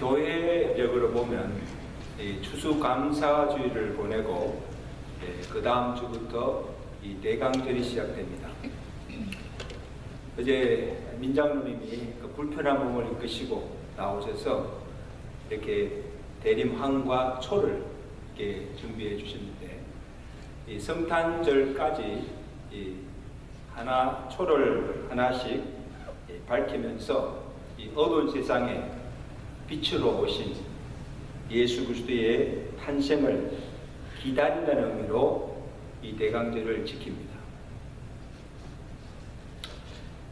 교회적으로 보면 추수감사주의를 보내고 그 다음 주부터 이 대강절이 시작됩니다. 어제 민장로님이 그 불편한 몸을 이끄시고 나오셔서 이렇게 대림황과 초를 이렇게 준비해 주셨는데, 이 성탄절까지 이 초를 하나씩 밝히면서 이 어두운 세상에 빛으로 오신 예수 그리스도의 탄생을 기다린다는 의미로 이 대강절을 지킵니다.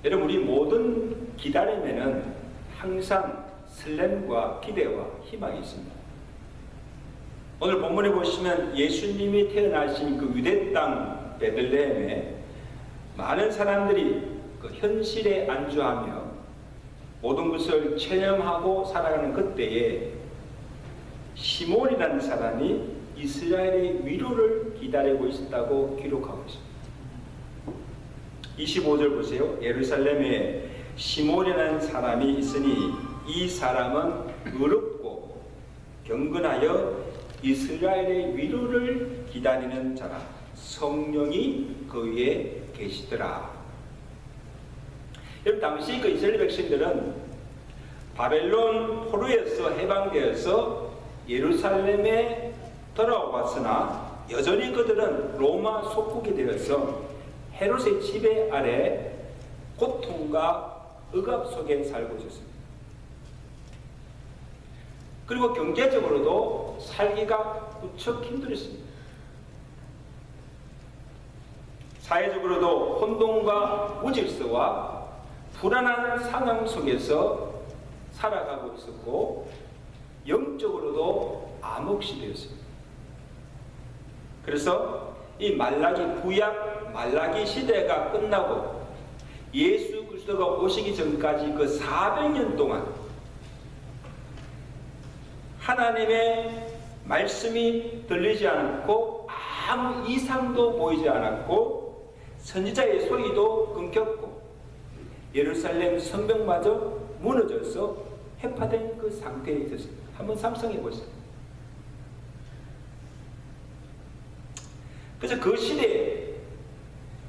여러분, 우리 모든 기다림에는 항상 설렘과 기대와 희망이 있습니다. 오늘 본문에 보시면 예수님이 태어나신 그 유대 땅 베들레헴에 많은 사람들이 그 현실에 안주하며 모든 것을 체념하고 살아가는 그때에 시몬이라는 사람이 이스라엘의 위로를 기다리고 있었다고 기록하고 있습니다. 25절 보세요. 예루살렘에 시몬이라는 사람이 있으니 이 사람은 의롭고 경건하여 이스라엘의 위로를 기다리는 자라. 성령이 그 위에 계시더라. 여러분, 당시 그 이스라엘 백성들은 바벨론 포로에서 해방되어서 예루살렘에 돌아왔으나 여전히 그들은 로마 속국이 되어서 헤롯의 지배 아래 고통과 억압 속에 살고 있었습니다. 그리고 경제적으로도 살기가 무척 힘들었습니다. 사회적으로도 혼돈과 무질서와 불안한 상황 속에서 살아가고 있었고, 영적으로도 암흑시대였습니다. 그래서 이 말라기 구약 말라기 시대가 끝나고 예수 그리스도가 오시기 전까지 그 400년 동안 하나님의 말씀이 들리지 않았고 아무 이상도 보이지 않았고 선지자의 소리도 끊겼고 예루살렘 성벽마저 무너져서 해파된 그 상태에 있었습니다. 한번 상상해 보세요. 그래서 그 시대에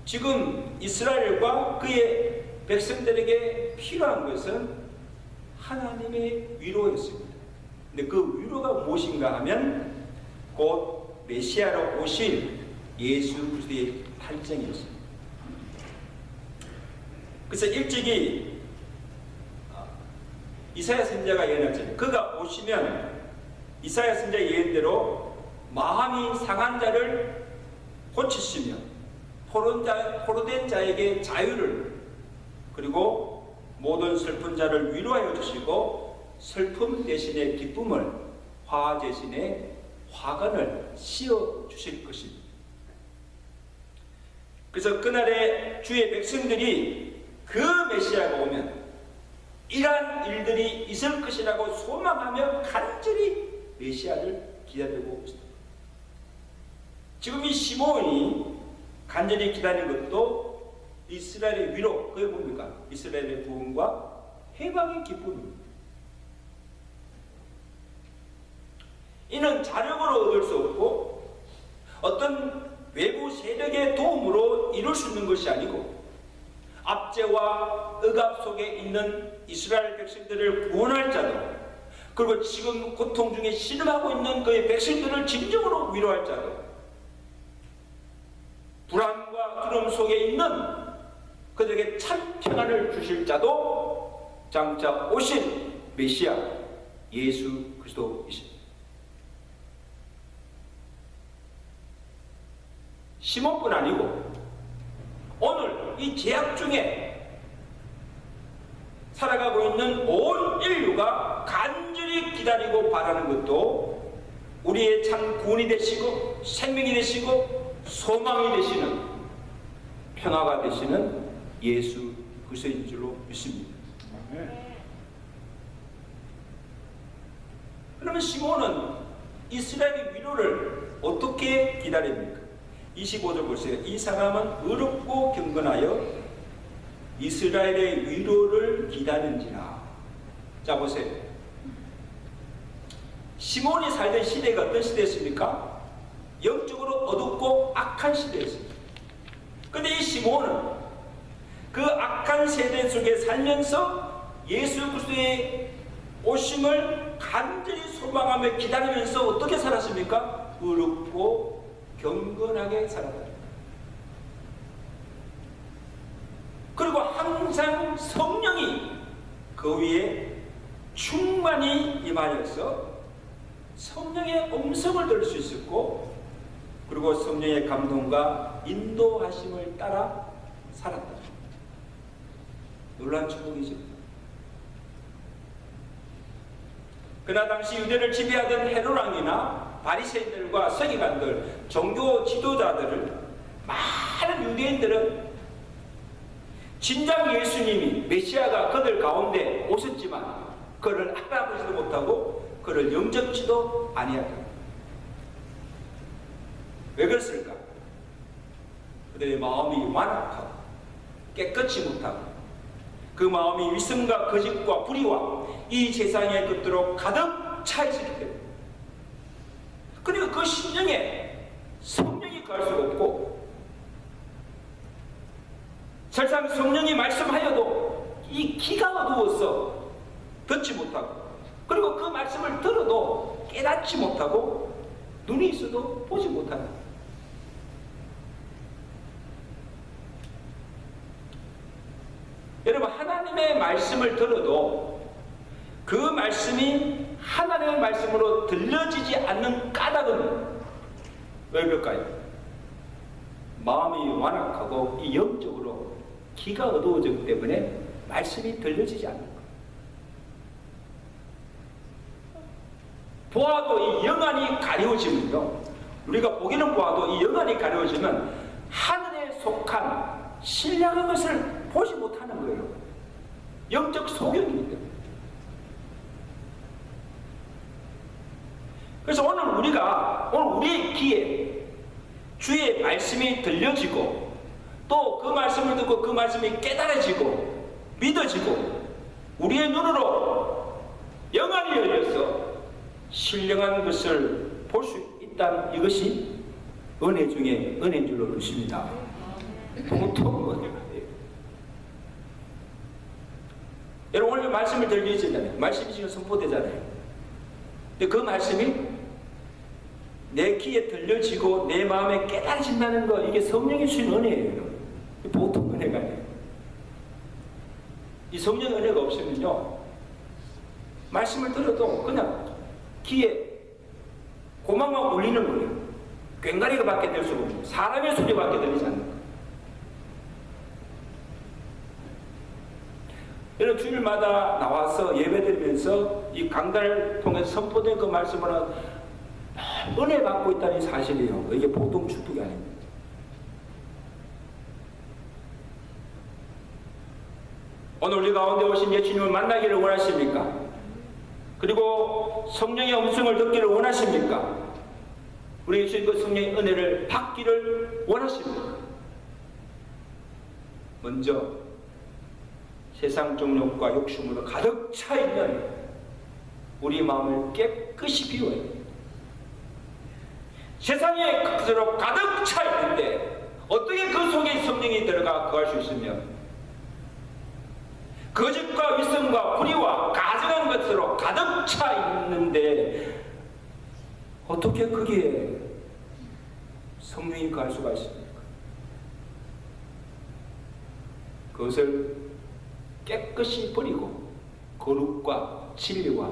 지금 이스라엘과 그의 백성들에게 필요한 것은 하나님의 위로였습니다. 근데 그 위로가 무엇인가 하면 곧 메시아로 오실 예수 그리스도의 탄생이었습니다. 그래서 일찍이 이사야 선지자가 예언했잖아요. 그가 오시면 이사야 선지자 예언대로 마음이 상한 자를 고치시며 포로된 자에게 자유를, 그리고 모든 슬픈 자를 위로하여 주시고 슬픔 대신에 기쁨을, 화 대신에 화관을 씌워 주실 것입니다. 그래서 그날에 주의 백성들이 그 메시아가 오면 이러한 일들이 있을 것이라고 소망하며 간절히 메시아를 기다리고 있습니다. 지금 이 시몬이 간절히 기다린 것도 이스라엘의 위로, 그게 뭡니까? 이스라엘의 구원과 해방의 기쁨입니다. 이는 자력으로 얻을 수 없고 어떤 외부 세력의 도움으로 이룰 수 있는 것이 아니고 압제와 억압 속에 있는 이스라엘 백성들을 구원할 자도, 그리고 지금 고통 중에 신음하고 있는 그의 백성들을 진정으로 위로할 자도, 불안과 두려움 속에 있는 그들에게 참 평안을 주실 자도 장차 오신 메시아 예수 그리스도이십니다. 시몬뿐 아니고 오늘 이 제약 중에 살아가고 있는 온 인류가 간절히 기다리고 바라는 것도 우리의 참 구원이 되시고 생명이 되시고 소망이 되시는, 평화가 되시는 예수 그리스도인 줄로 믿습니다. 그러면 시몬은 이스라엘의 위로를 어떻게 기다립니까? 25절 보세요. 이 사람은 의롭고 경건하여 이스라엘의 위로를 기다린지라. 자 보세요. 시몬이 살던 시대가 어떤 시대였습니까? 영적으로 어둡고 악한 시대였습니다. 근데 이 시몬은 그 악한 세대 속에 살면서 예수 그리스도의 오심을 간절히 소망하며 기다리면서 어떻게 살았습니까? 의롭고 경건하게 살았다. 그리고 항상 성령이 그 위에 충만히 임하여서 성령의 음성을 들을 수 있었고, 그리고 성령의 감동과 인도하심을 따라 살았다. 놀라운 축복이죠. 그러나 당시 유대를 지배하던 헤롯 왕이나 바리새인들과 서기관들, 종교 지도자들을, 많은 유대인들은 진작 예수님이 메시아가 그들 가운데 오셨지만 그를 알아보지도 못하고 그를 영접지도 아니하다. 왜 그랬을까? 그들의 마음이 완악하고 깨끗이 못하고 그 마음이 위선과 거짓과 불의와 이 세상의 것들로 가득 차 있었기 때문에, 그리고 그 심령에 성령이 갈 수가 없고, 설상 성령이 말씀하여도 이 귀가 어두워서 듣지 못하고, 그리고 그 말씀을 들어도 깨닫지 못하고, 눈이 있어도 보지 못한다. 여러분, 하나님의 말씀을 들어도 그 말씀이 하나님의 말씀으로 들려지지 않는 까닭은 왜 그럴까요? 마음이 완악하고 이 영적으로 귀가 어두워졌기 때문에 말씀이 들려지지 않는 거예요. 보아도 이 영안이 가려워지면요, 우리가 보기는 보아도 이 영안이 가려워지면 하늘에 속한 신령한 것을 보지 못하는 거예요. 영적 소경입니다. 그래서 오늘 우리의 귀에 주의 말씀이 들려지고, 또 그 말씀을 듣고 그 말씀이 깨달아지고 믿어지고, 우리의 눈으로 영안이 열려서 신령한 것을 볼 수 있다는 이것이 은혜 중에 은혜인 줄로 믿습니다. 보통 은혜가 돼요. 여러분, 오늘 말씀을 들려주잖아요. 말씀이 지금 선포되잖아요. 근데 그 말씀이 내 귀에 들려지고 내 마음에 깨달아진다는 거, 이게 성령이 주신 은혜예요. 보통 은혜가 아니에요. 이 성령 은혜가 없으면요, 말씀을 들어도 그냥 귀에 고막만 울리는 거예요. 꽹과리가 밖에 될 수가 없고 사람의 소리밖에 들리지 않는 거예요. 여러분, 주일마다 나와서 예배드리면서 이 강단을 통해서 선포된 그 말씀을 은혜 받고 있다는 사실이에요. 이게 보통 축복이 아닙니다. 오늘 우리 가운데 오신 예수님을 만나기를 원하십니까? 그리고 성령의 음성을 듣기를 원하십니까? 우리 예수님 그 성령의 은혜를 받기를 원하십니까? 먼저 세상 정욕과 욕심으로 가득 차 있는 우리 마음을 깨끗이 비워야 해요. 세상에 그대로 가득 차 있는데 어떻게 그 속에 성령이 들어가 거할 수 있으며, 거짓과 위선과 불의와 가증한 것으로 가득 차 있는데 어떻게 거기에 성령이 거할 수가 있습니까? 그것을 깨끗이 버리고 거룩과 진리와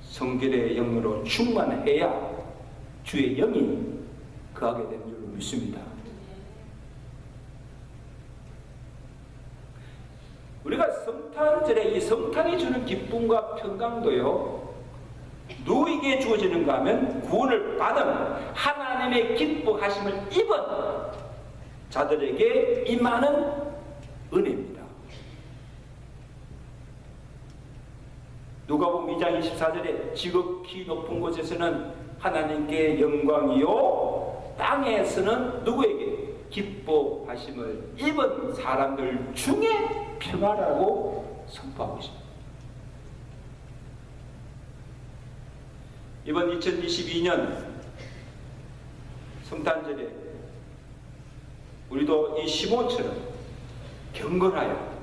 성결의 영으로 충만해야 주의 영이 거하게 되는 줄로 믿습니다. 우리가 성탄절에 이 성탄이 주는 기쁨과 평강도요, 누구에게 주어지는가 하면 구원을 받은 하나님의 기뻐하심을 입은 자들에게 임하는 은혜입니다. 누가복음 2장 24절에 지극히 높은 곳에서는 하나님께 영광이요, 땅에서는 누구에게 기뻐하심을 입은 사람들 중에 평화라고 선포하고 있습니다. 이번 2022년 성탄절에 우리도 이 시몬처럼 경건하여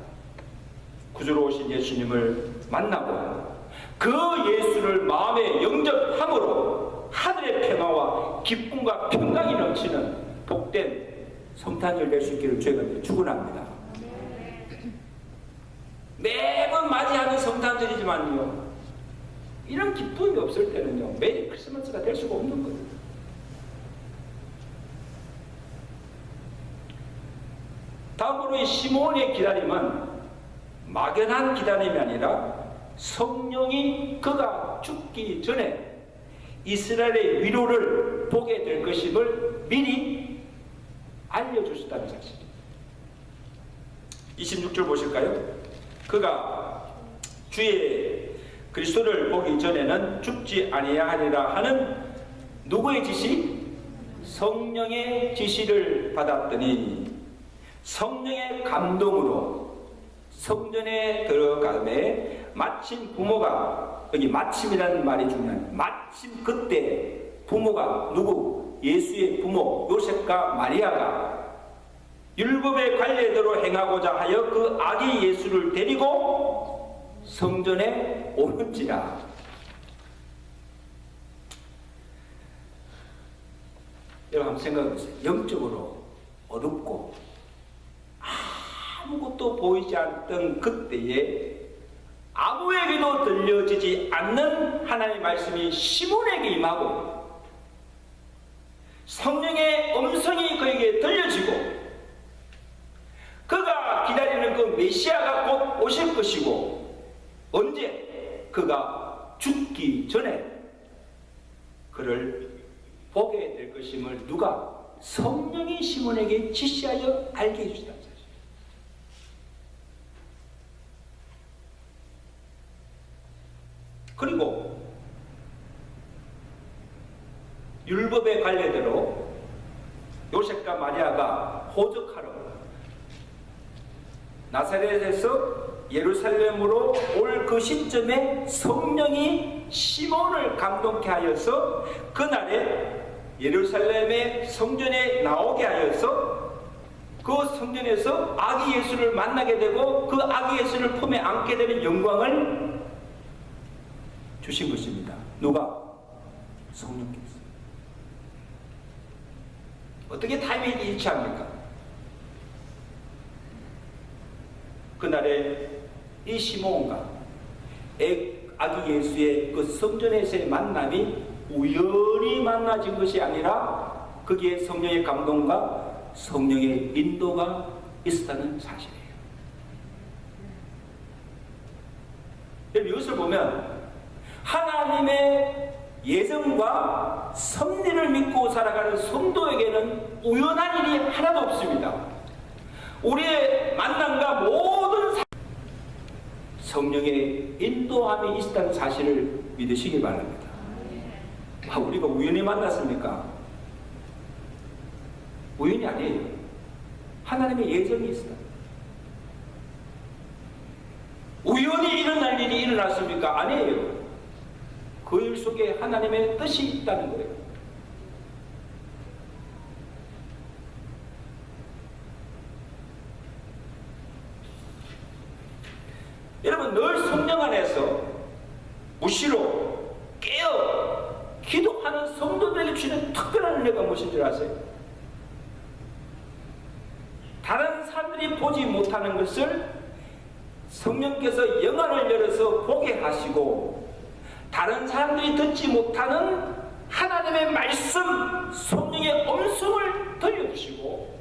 구주로 오신 예수님을 만나고 그 예수를 마음에 영접함으로 하늘의 평화와 기쁨과 평강이 넘치는 복된 성탄절 될 수 있기를 주의가 축원합니다. 매번 맞이하는 성탄절이지만요, 이런 기쁨이 없을 때는요 메리 크리스마스가 될 수가 없는 거예요. 다음으로 이 시몬의 기다림은 막연한 기다림이 아니라 성령이 그가 죽기 전에 이스라엘의 위로를 보게 될 것임을 미리 알려주셨다는 사실입니다. 26절 보실까요? 그가 주의 그리스도를 보기 전에는 죽지 아니하리라 하는 누구의 지시? 성령의 지시를 받았더니 성령의 감동으로 성전에 들어가매 마침 부모가, 여기 마침이라는 말이 중요한, 마침 그때 부모가 누구? 예수의 부모 요셉과 마리아가 율법의 관례대로 행하고자 하여 그 아기 예수를 데리고 성전에 오는지라. 여러분 한번 생각해보세요. 영적으로 어둡고 아무것도 보이지 않던 그때에 아무에게도 들려지지 않는 하나님의 말씀이 시몬에게 임하고 성령의 음성이 그에게 들려지고 그가 기다리는 그 메시아가 곧 오실 것이고 언제? 그가 죽기 전에 그를 보게 될 것임을 누가? 성령이 시몬에게 지시하여 알게 해주시다. 그리고 율법의 관례대로 요셉과 마리아가 호적하러 나사렛에서 예루살렘으로 올 그 시점에 성령이 시몬을 감동케 하여서 그날에 예루살렘의 성전에 나오게 하여서 그 성전에서 아기 예수를 만나게 되고 그 아기 예수를 품에 안게 되는 영광을 주신 것입니다. 누가? 성령께서. 어떻게 타이밍이 일치합니까? 그날에 이 시몬과 아기 예수의 그 성전에서의 만남이 우연히 만나진 것이 아니라 거기에 성령의 감동과 성령의 인도가 있었다는 사실이에요. 여러분 이것을 보면 하나님의 예정과 섭리를 믿고 살아가는 성도에게는 우연한 일이 하나도 없습니다. 우리의 만남과 모든 성령의 인도함이 있다는 사실을 믿으시기 바랍니다. 우리가 우연히 만났습니까? 우연이 아니에요. 하나님의 예정이 있어요. 우연히 일어날 일이 일어났습니까? 아니에요. 그 일 속에 하나님의 뜻이 있다는 거예요. 여러분 늘 성령 안에서 무시로 깨어 기도하는 성도들에게 주시는 특별한 은혜가 무엇인 줄 아세요? 다른 사람들이 보지 못하는 것을 성령께서 영안을 열어서 보게 하시고 다른 사람들이 듣지 못하는 하나님의 말씀, 성령의 음성을 들려주시고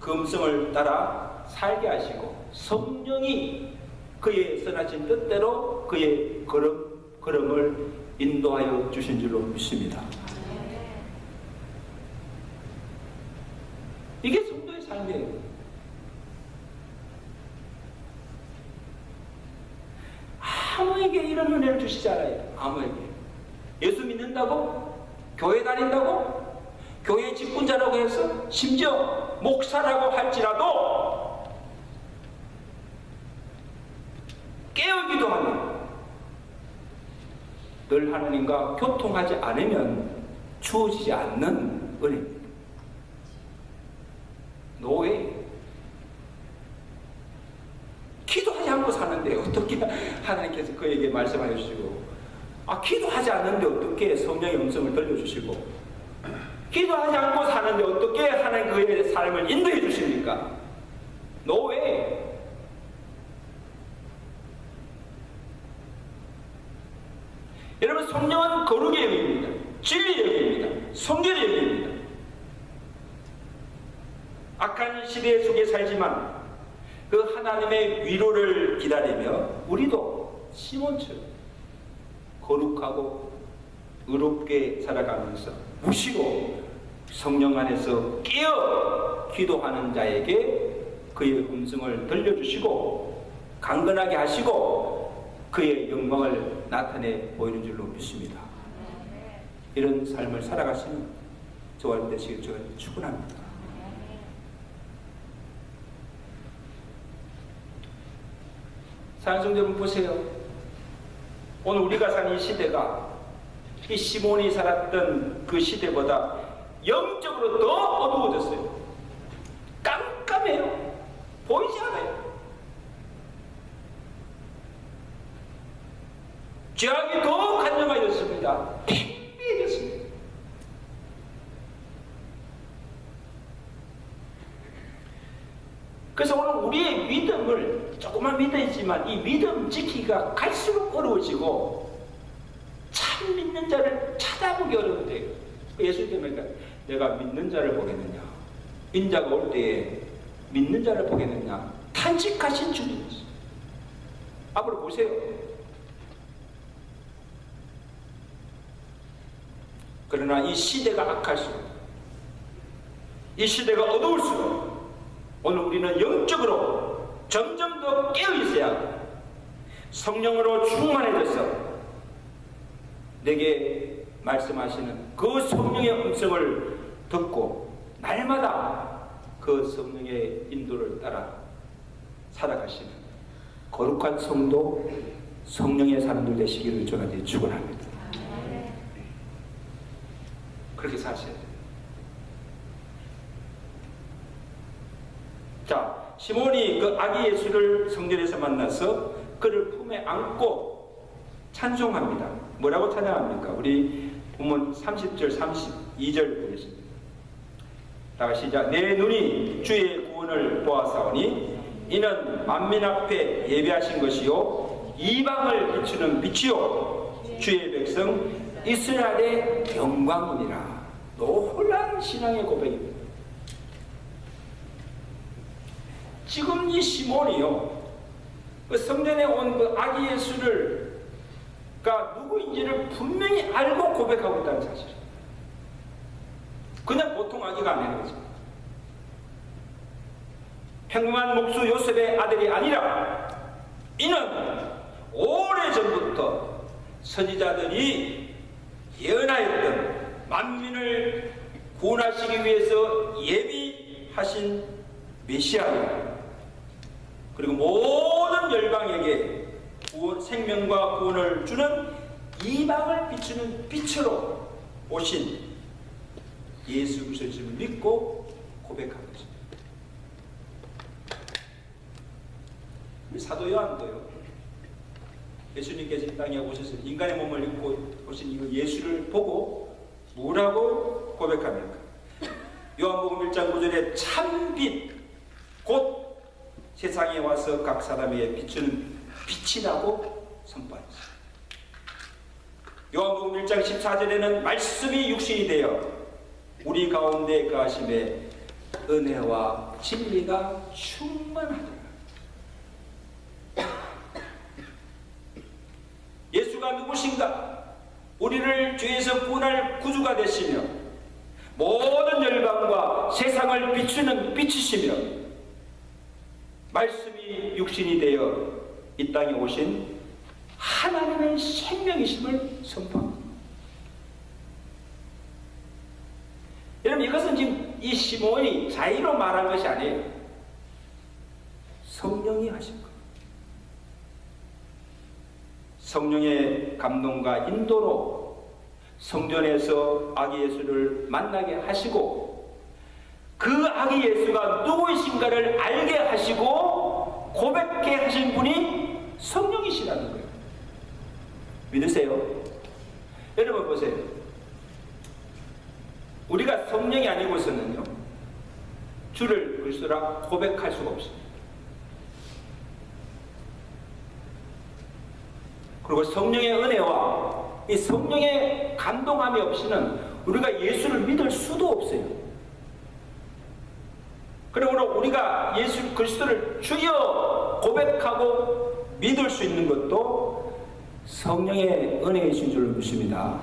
그 음성을 따라 살게 하시고 성령이 그의 선하신 뜻대로 그의 걸음을 인도하여 주신 줄로 믿습니다. 이게 성도의 삶이에요. 아무에게 이런 은혜를 주시지 않아요. 아무에게. 예수 믿는다고? 교회 다닌다고? 교회 직분자라고 해서 심지어 목사라고 할지라도 깨어 기도하면 늘 하나님과 교통하지 않으면 주어지지 않는 은혜입니다. 노예. 기도하지 않고 사는데 어떻게 하나님께서 그에게 말씀하여 주시고, 기도하지 않는데 어떻게 성령의 음성을 들려주시고, 기도하지 않고 사는데 어떻게 하나님 그의 삶을 인도해 주십니까? 노예. 여러분, 성령은 거룩의 영입니다. 진리의 영입니다. 성결의 영입니다. 악한 시대 속에 살지만 그 하나님의 위로를 기다리며 우리도 시몬처럼 거룩하고 의롭게 살아가면서 무시로 성령 안에서 깨어 기도하는 자에게 그의 음성을 들려주시고 강건하게 하시고 그의 영광을 나타내 보이는 줄로 믿습니다. 이런 삶을 살아가시는 저와 되시길 제가 축원합니다. 사랑하는 여러분, 보세요. 오늘 우리가 사는 이 시대가 이 시몬이 살았던 그 시대보다 영적으로 더 어두워졌어요. 깜깜해요. 보이지 않아요. 죄악이 더 간절해졌습니다. 팽배해졌습니다. 그래서 오늘 우리의 믿음을 조금만 믿어있지만 이 믿음 지키기가 갈수록 어려워지고 참 믿는 자를 찾아보기 어려운데요. 예수님께서 내가 믿는 자를 보겠느냐, 인자가 올 때에 믿는 자를 보겠느냐 탄식하신 주님이었어요. 앞으로 보세요. 그러나 이 시대가 악할수록, 이 시대가 어두울수록 오늘 우리는 영적으로 점점 더 깨어있어야 성령으로 충만해져서 내게 말씀하시는 그 성령의 음성을 듣고 날마다 그 성령의 인도를 따라 살아가시는 거룩한 성도, 성령의 사람들 되시기를 저한테 축원합니다. 그렇게 사셔야 돼요. 자, 시몬이 그 아기 예수를 성전에서 만나서 그를 품에 안고 찬송합니다. 뭐라고 찬양합니까? 우리 본문 30절 32절 보겠습니다. 다 같이 시작. 내 눈이 주의 구원을 보아사오니 이는 만민 앞에 예배하신 것이요 이방을 비추는 빛이요 주의 백성 이스라엘의 영광이니라. 놀라운 신앙의 고백입니다. 지금 이 시몬이요, 그 성전에 온 그 아기 예수를 누구인지를 분명히 알고 고백하고 있다는 사실. 그냥 보통 아기가 아니라는 거죠. 평범한 목수 요셉의 아들이 아니라 이는 오래전부터 선지자들이 예언하였던 만민을 구원하시기 위해서 예비하신 메시아입니다. 그리고 모든 열방에게 생명과 구원을 주는 이방을 비추는 빛으로 오신 예수 그리스도를 믿고 고백한 것입니다. 사도 요한도요, 예수님께서 이 땅에 오셔서 인간의 몸을 입고 오신 이 예수를 보고 뭐라고 고백합니까? 요한복음 1장 9절에 참빛 곧 세상에 와서 각 사람에게 비추는 빛이라고 선포했습니다. 요한복음 1장 14절에는 말씀이 육신이 되어 우리 가운데 거하심에 은혜와 진리가 충만하더라. 예수가 누구신가? 우리를 죄에서 구원할 구주가 되시며 모든 열방과 세상을 비추는 빛이시며 말씀이 육신이 되어 이 땅에 오신 하나님의 생명이심을 선포합니다. 여러분, 이것은 지금 이 시몬이 자의로 말한 것이 아니에요. 성령이 하신 거예요. 성령의 감동과 인도로 성전에서 아기 예수를 만나게 하시고 그 아기 예수가 누구이신가를 알게 하시고 고백해 하신 분이 성령이시라는 거예요. 믿으세요? 여러분 보세요. 우리가 성령이 아니고서는요 주를 그리스도라 고백할 수가 없습니다. 그리고 성령의 은혜와 이 성령의 감동함이 없이는 우리가 예수를 믿을 수도 없어요. 그러므로 우리가 예수 그리스도를 주여 고백하고 믿을 수 있는 것도 성령의 은혜이신 줄로 믿습니다.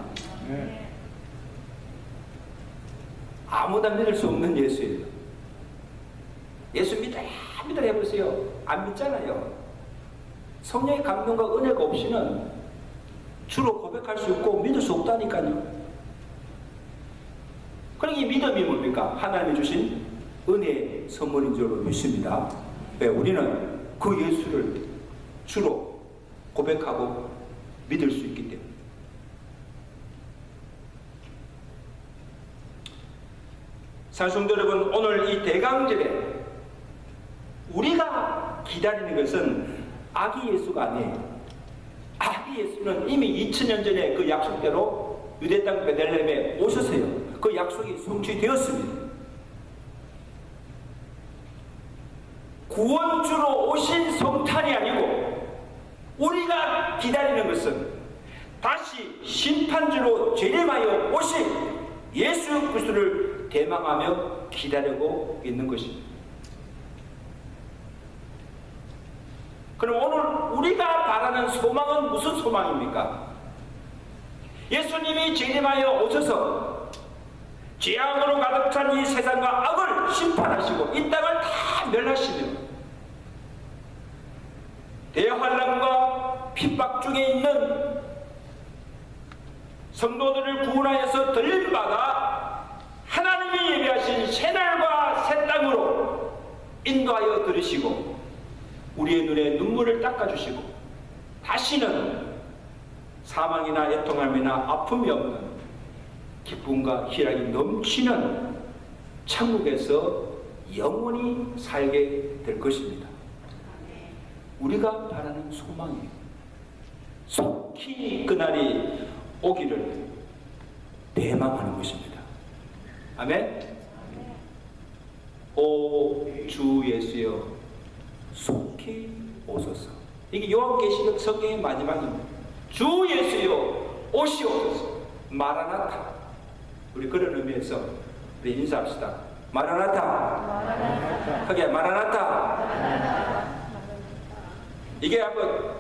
아무나 믿을 수 없는 예수예요. 예수 믿어야 해보세요. 안 믿잖아요. 성령의 감동과 은혜가 없이는 주로 고백할 수 없고 믿을 수 없다니까요. 그러니까 이 믿음이 뭡니까? 하나님이 주신 은혜의 선물인 줄로 믿습니다. 왜? 우리는 그 예수를 주로 고백하고 믿을 수 있기 때문에. 사랑성도 여러분, 오늘 이 대강절에 우리가 기다리는 것은 아기 예수가 아니에요. 아기 예수는 이미 2000년 전에 그 약속대로 유대 땅 베들레헴에 오셨어요. 그 약속이 성취되었습니다. 구원주로 오신 성탄이 아니고 우리가 기다리는 것은 다시 심판주로 재림하여 오신 예수 그리스도를 대망하며 기다리고 있는 것입니다. 그럼 오늘 우리가 바라는 소망은 무슨 소망입니까? 예수님이 재림하여 오셔서 죄악으로 가득 찬 이 세상과 악을 심판하시고 이 땅을 다 멸하시며 대환란과 핍박 중에 있는 성도들을 구원하여서 들림받아 하나님이 예비하신 새날과 새 땅으로 인도하여 들으시고 우리의 눈에 눈물을 닦아주시고 다시는 사망이나 애통함이나 아픔이 없는 기쁨과 희락이 넘치는 천국에서 영원히 살게 될 것입니다. 우리가 바라는 소망이에요. 속히 그날이 오기를 대망하는 것입니다. 아멘. 오 주 예수여 속히 오소서. 이게 요한계시록 성경의 마지막입니다. 주 예수여 오시옵소서. 마라나타. 우리 그런 의미에서 우리 인사합시다. 마라나타. 크게 마라나타. 이게 한번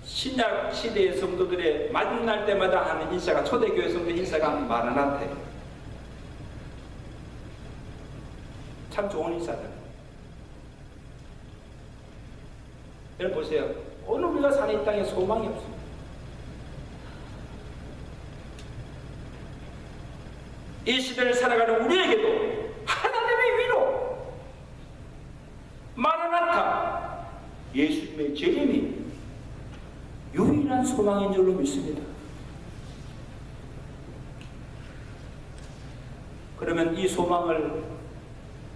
신약 시대의 성도들의 만날 때마다 하는 인사가 초대교회 성도 인사가 마라나타예요. 참 좋은 인사다. 여러분 보세요. 오늘 우리가 사는 이 땅에 소망이 없습니다. 이 시대를 살아가는 우리에게도 하나님의 위로 마라나타 예수님의 재림이 유일한 소망인 줄로 믿습니다. 그러면 이 소망을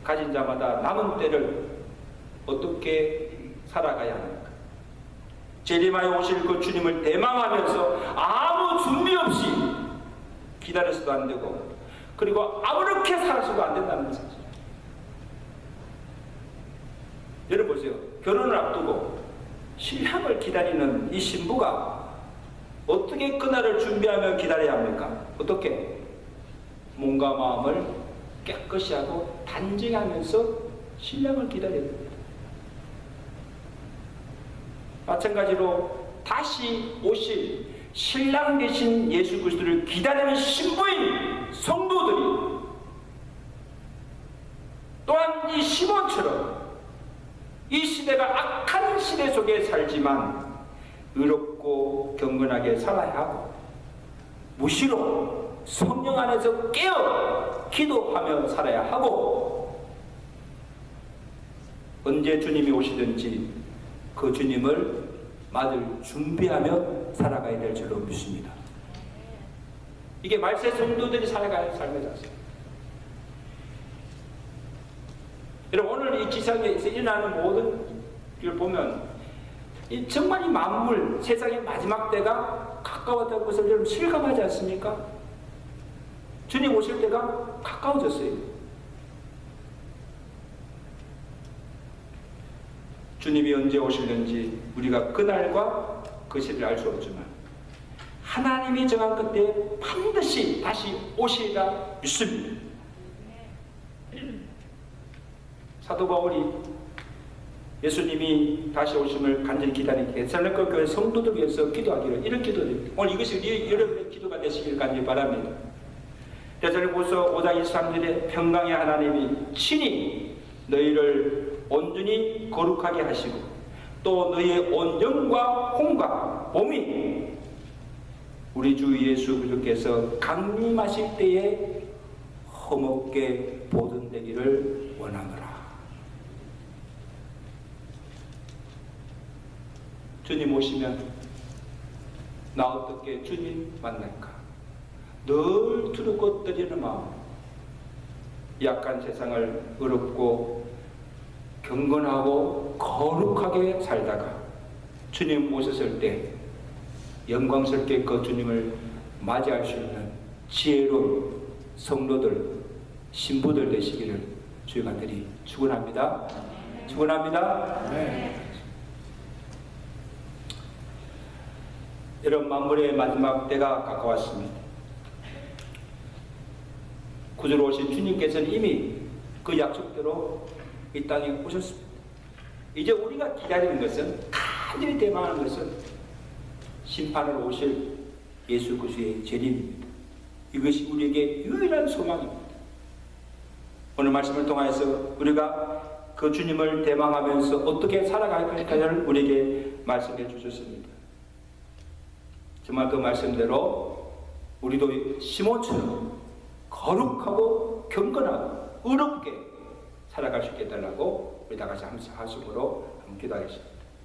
가진 자마다 남은 때를 어떻게 살아가야 합니까? 재림하여 오실 그 주님을 대망하면서 아무 준비 없이 기다려서도 안 되고 그리고 아무렇게 살아서도 안 된다는 것이죠. 여러분 보세요. 결혼을 앞두고 신랑을 기다리는 이 신부가 어떻게 그날을 준비하며 기다려야 합니까? 어떻게? 몸과 마음을 깨끗이 하고 단정하면서 신랑을 기다려야 됩니다. 마찬가지로 다시 오실 신랑 되신 예수 그리스도를 기다리는 신부인 성도들이 또한 이 시몬처럼 이 시대가 악한 시대 속에 살지만 의롭고 경건하게 살아야 하고 무시로 성령 안에서 깨어 기도하며 살아야 하고 언제 주님이 오시든지 그 주님을 맞을 준비하며 살아가야 될 줄로 믿습니다. 이게 말세 성도들이 살아가는 삶의 자세. 여러분, 오늘 이 지상에서 일어나는 모든 일을 보면 정말 이 만물, 세상의 마지막 때가 가까웠다는 것을 여러분 실감하지 않습니까? 주님 오실 때가 가까워졌어요. 주님이 언제 오실는지 우리가 그날과 그 시를 알 수 없지만 하나님이 정한 그때 반드시 다시 오시리라 믿습니다. 사도 바울이 예수님이 다시 오심을 간절히 기다리는 데살로니가 교회 성도들 위해서 기도하기를 이런 기도드립니다. 오늘 이것이 여러분의 기도가 되시길 간절히 바랍니다. 데살로니가서 5장 23절에 평강의 하나님이 친히 너희를 온전히 거룩하게 하시고 또 너희의 온 영과 혼과 몸이 우리 주 예수 그리스도께서 강림하실 때에 험없게 보존되기를 원하노라. 주님 오시면 나 어떻게 주님 만날까? 늘 두렵고 떨리는 마음, 약한 세상을 어렵고 경건하고 거룩하게 살다가 주님 오셨을 때 영광스럽게 그 주님을 맞이할 수 있는 지혜로운 성도들, 신부들 되시기를 주의 간절히 축원합니다. 축원합니다. 네. 여러분, 만물의 마지막 때가 가까웠습니다. 구주로 오신 주님께서는 이미 그 약속대로 이 땅에 오셨습니다. 이제 우리가 기다리는 것은, 간절히 대망하는 것은 심판으로 오실 예수 그리스도의 재림입니다. 이것이 우리에게 유일한 소망입니다. 오늘 말씀을 통해서 우리가 그 주님을 대망하면서 어떻게 살아갈 것인가를 우리에게 말씀해 주셨습니다. 정말 그 말씀대로 우리도 시몬처럼 거룩하고 경건하고 의롭게 살아갈 수 있게 해달라고 우리 다 같이 한숨으로 기도하겠습니다.